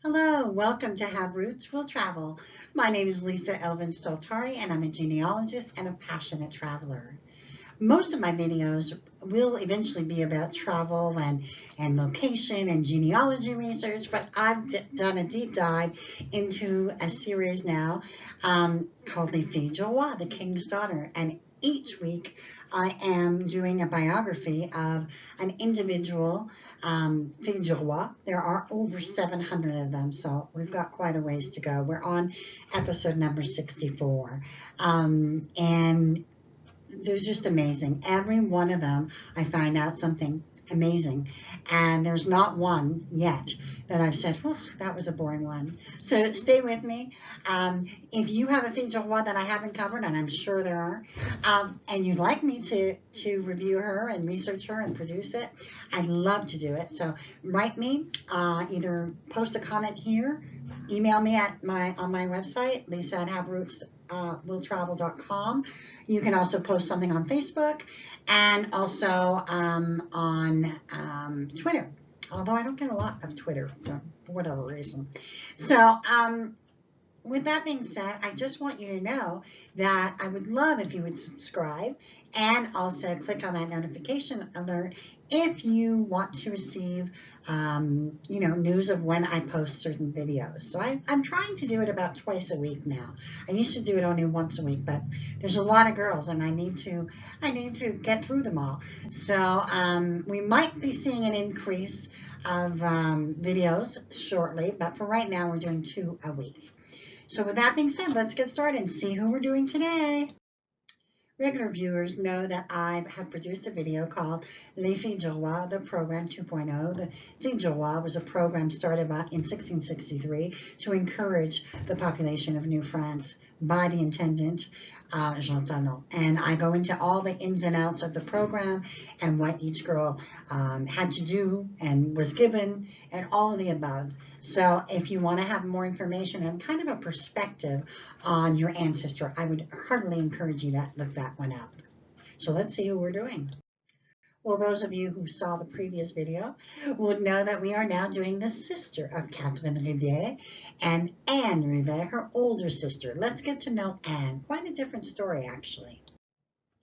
Hello, welcome to Have Roots Will Travel. My name is Lisa Elvin Staltari, and I'm a genealogist and a passionate traveler. Most of my videos will eventually be about travel and location and genealogy research, but I've done a deep dive into a series now called Les Filles du Roi, the King's Daughter. And each week I am doing a biography of an individual fille du roi. There are over 700 of them, so we've got quite a ways to go. We're on episode number 64. And they're just amazing. Every one of them, I find out something amazing. And there's not one yet that I've said, that was a boring one. So stay with me. If you have a fille du roi that I haven't covered, and I'm sure there are, and you'd like me to review her and research her and produce it, I'd love to do it. So write me, either post a comment here, email me on my website, lisa@haverootswilltravel.com. You can also post something on Facebook and also on Twitter, although I don't get a lot of Twitter for whatever reason. So with that being said, I just want you to know that I would love if you would subscribe and also click on that notification alert if you want to receive, news of when I post certain videos. So I'm trying to do it about twice a week now. I used to do it only once a week, but there's a lot of girls and I need to get through them all. So we might be seeing an increase of videos shortly, but for right now, we're doing 2 a week. So with that being said, let's get started and see who we're doing today. Regular viewers know that I have produced a video called Les Filles du Roi, the Program 2.0. The Filles du Roi was a program started in 1663 to encourage the population of New France by the intendant, Jean Talon. And I go into all the ins and outs of the program and what each girl had to do and was given and all of the above. So if you want to have more information and kind of a perspective on your ancestor, I would heartily encourage you to look that one up. So let's see who we're doing. Well, those of you who saw the previous video would know that we are now doing the sister of Catherine Rivet and Anne Rivet, her older sister. Let's get to know Anne. Quite a different story, actually.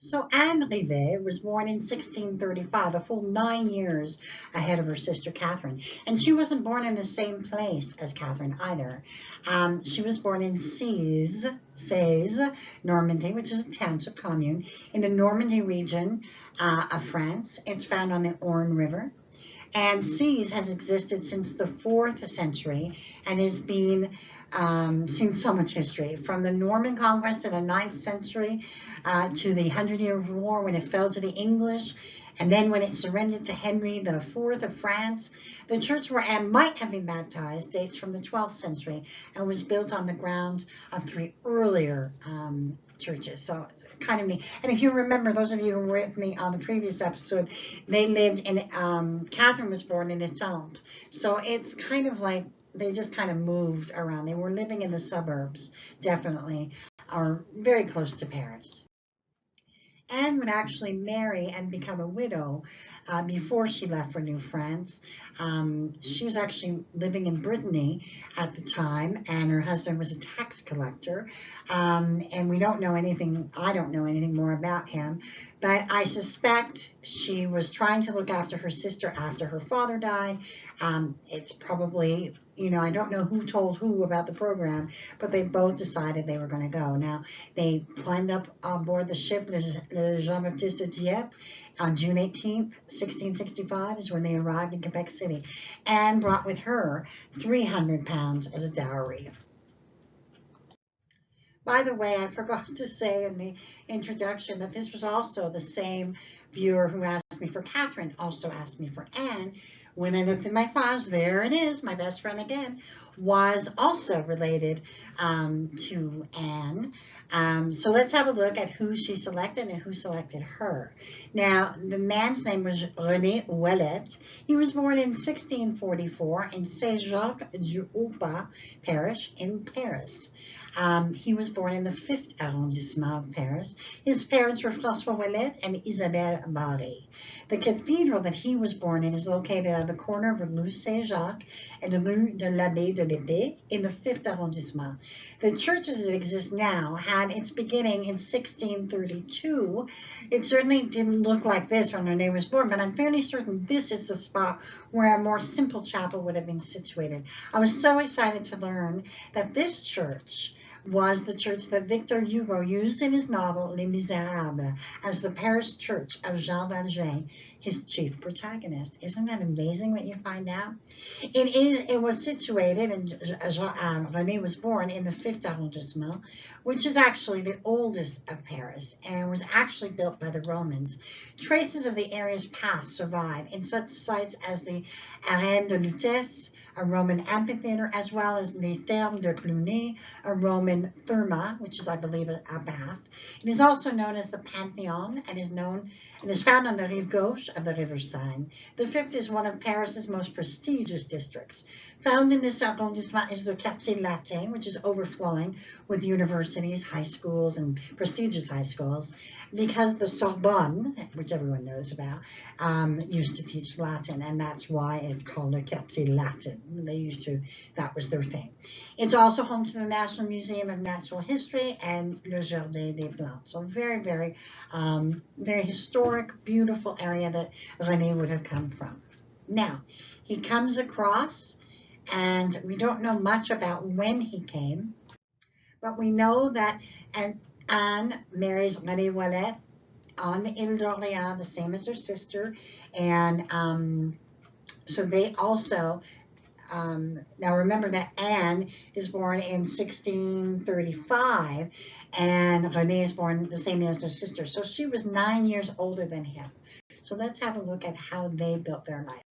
So Anne Rivet was born in 1635, a full 9 years ahead of her sister Catherine. And she wasn't born in the same place as Catherine either. She was born in Sèze, Normandy, which is a township commune in the Normandy region of France. It's found on the Orne River. And Sèze has existed since the 4th century and has been seen so much history, from the Norman conquest in the 9th century to the 100-Year War when it fell to the English, and then when it surrendered to Henry IV of France. The church where Anne might have been baptized dates from the 12th century and was built on the grounds of 3 earlier churches. So it's kind of neat. And if you remember, those of you who were with me on the previous episode, they lived in, Catherine was born in Etampes. So it's kind of like they just kind of moved around. They were living in the suburbs, definitely, or very close to Paris. Anne would actually marry and become a widow before she left for New France. She was actually living in Brittany at the time, and her husband was a tax collector. And we don't know anything, I don't know anything more about him, but I suspect she was trying to look after her sister after her father died. It's probably, I don't know who told who about the program, but they both decided they were going to go. Now, they climbed up on board the ship, Le Jean-Baptiste de Dieppe, on June 18th, 1665 is when they arrived in Quebec City, and brought with her 300 pounds as a dowry. By the way, I forgot to say in the introduction that this was also the same viewer who asked me for Catherine, also asked me for Anne. When I looked in my files, there it is, my best friend again, was also related to Anne. So let's have a look at who she selected and who selected her. Now, the man's name was René Ouellet. He was born in 1644 in Saint-Jacques-du-Haut-Pas parish in Paris. He was born in the 5th arrondissement of Paris. His parents were François Ouellet and Isabelle Barré. The cathedral that he was born in is located at the corner of Rue Saint-Jacques and the Rue de l'Abbé de l'Épée in the 5th arrondissement. The church as it exists now had its beginning in 1632. It certainly didn't look like this when René was born, but I'm fairly certain this is the spot where a more simple chapel would have been situated. I was so excited to learn that this church was the church that Victor Hugo used in his novel Les Miserables as the parish church of Jean Valjean, his chief protagonist. Isn't that amazing what you find out? It was situated, and René was born in the 5th arrondissement, which is actually the oldest of Paris and was actually built by the Romans. Traces of the area's past survive in such sites as the Arène de Lutèce, a Roman amphitheater, as well as Les Thermes de Cluny, a Roman therma, which is, I believe, a bath. It is also known as the Pantheon and is found on the rive gauche of the River Seine. The 5th is one of Paris's most prestigious districts. Found in this arrondissement is the Quartier Latin, which is overflowing with universities, high schools, and prestigious high schools, because the Sorbonne, which everyone knows about, used to teach Latin, and that's why it's called the Quartier Latin. That was their thing. It's also home to the National Museum of Natural History and Le Jardin des Plantes. So very, very, very historic, beautiful area that René would have come from. Now, he comes across, and we don't know much about when he came, but we know that Anne marries René Ouellet on the Ile d'Orléans, the same as her sister, and so they also, now remember that Anne is born in 1635, and René is born the same year as her sister, so she was 9 years older than him. So let's have a look at how they built their life.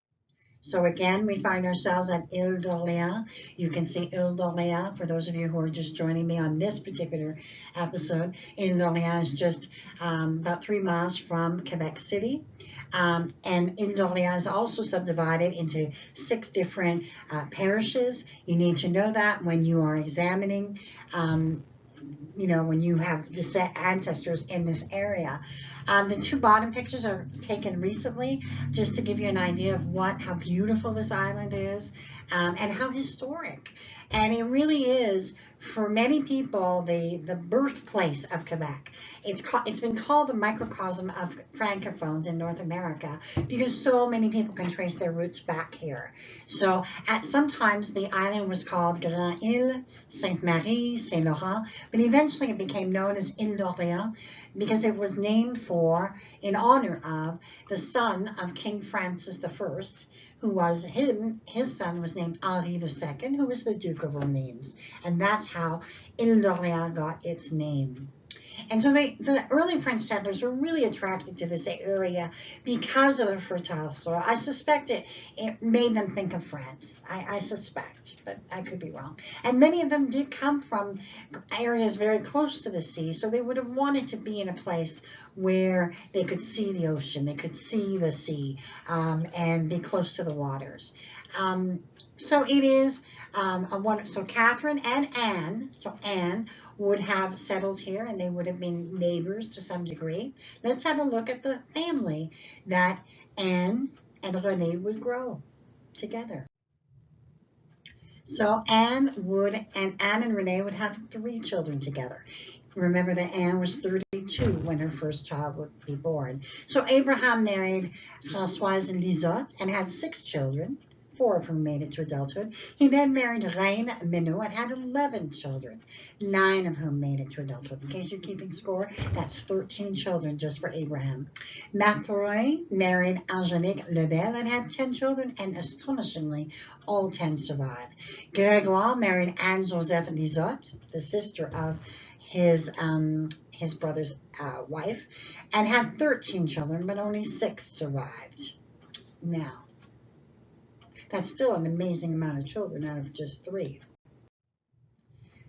So again, we find ourselves at Ile d'Orléans. You can see Ile d'Orléans for those of you who are just joining me on this particular episode. Ile d'Orléans is just about 3 miles from Quebec City. And Ile d'Orléans is also subdivided into 6 different parishes. You need to know that when you are examining, when you have ancestors in this area. The 2 bottom pictures are taken recently, just to give you an idea of how beautiful this island is, and how historic. And it really is, for many people, the birthplace of Quebec. It's been called the microcosm of francophones in North America because so many people can trace their roots back here. So sometimes the island was called Grand Ile, Sainte-Marie, Saint-Laurent, but eventually it became known as Ile d'Orléans because it was named in honor of the son of King Francis I, who was his son was named Henri II, who was the Duke of Orleans. And that's how Ile d'Orléans got its name. And so the early French settlers were really attracted to this area because of the fertile soil. I suspect it made them think of France. I suspect, but I could be wrong. And many of them did come from areas very close to the sea, so they would have wanted to be in a place where they could see the ocean, they could see the sea, and be close to the waters. So it is so Catherine and Anne, Anne would have settled here, and they would have been neighbors to some degree. Let's have a look at the family that Anne and René would grow together. So Anne and René would have 3 children together. Remember that Anne was 32 when her first child would be born. So Abraham married Françoise Lisotte and had 6 children, 4 of whom made it to adulthood. He then married Reine Minot and had 11 children, 9 of whom made it to adulthood. In case you're keeping score, that's 13 children just for Abraham. Mathurin married Angélique Lebel and had 10 children, and astonishingly, all 10 survived. Grégoire married Anne-Joseph Lisotte, the sister of his brother's wife, and had 13 children, but only 6 survived. Now, that's still an amazing amount of children out of just 3.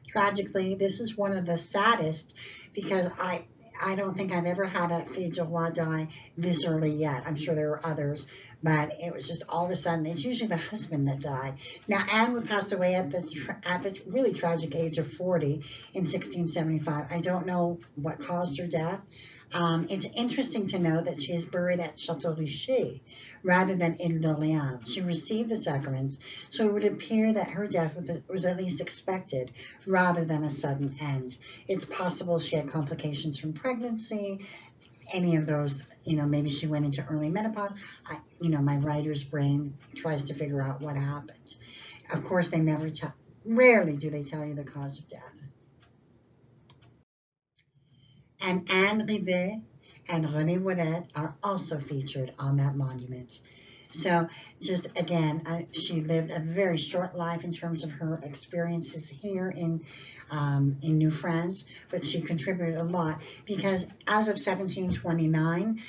Tragically, this is one of the saddest because I don't think I've ever had a fille de roi die this early yet. I'm sure there were others, but it was just all of a sudden, it's usually the husband that died. Now, Anne would pass away at the really tragic age of 40 in 1675. I don't know what caused her death. It's interesting to know that she is buried at Château Richer rather than Ile d'Orléans. She received the sacraments, so it would appear that her death was at least expected rather than a sudden end. It's possible she had complications from pregnancy, any of those, maybe she went into early menopause. My writer's brain tries to figure out what happened. Of course, they never tell, rarely do they tell you the cause of death. And Anne Rivet and René Ouellet are also featured on that monument. So just again, she lived a very short life in terms of her experiences here in New France, but she contributed a lot because as of 1729,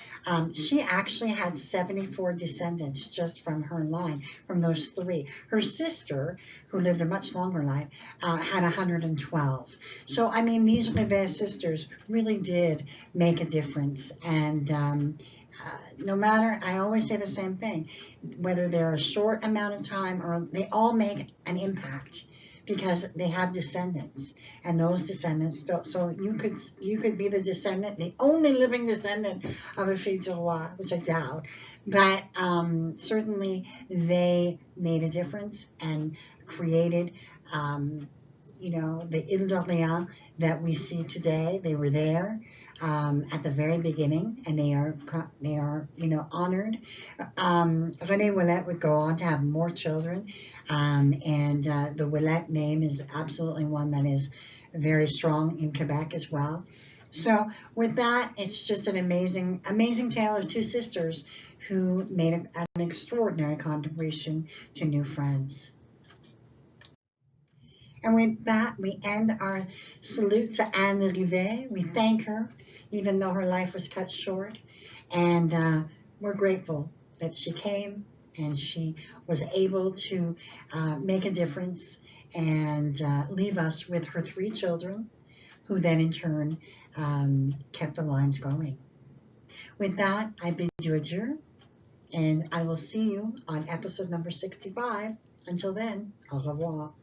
she actually had 74 descendants just from her line, from those three. Her sister, who lived a much longer life, had 112. So, I mean, these Rivet sisters really did make a difference. And no matter, I always say the same thing, whether they're a short amount of time or they all make an impact because they have descendants, and those descendants still, so you could be the descendant, the only living descendant of a fille du roi, which I doubt, but certainly they made a difference and created the Ile d'Orléans that we see today. They were there at the very beginning, and they are honored. René Ouellet would go on to have more children, and the Ouellet name is absolutely one that is very strong in Quebec as well. So with that, it's just an amazing tale of two sisters who made an extraordinary contribution to New France. And with that, we end our salute to Anne Rivet. We thank her, even though her life was cut short. And we're grateful that she came and she was able to make a difference and leave us with her three children, who then in turn kept the lines going. With that, I bid you adieu, and I will see you on episode number 65. Until then, au revoir.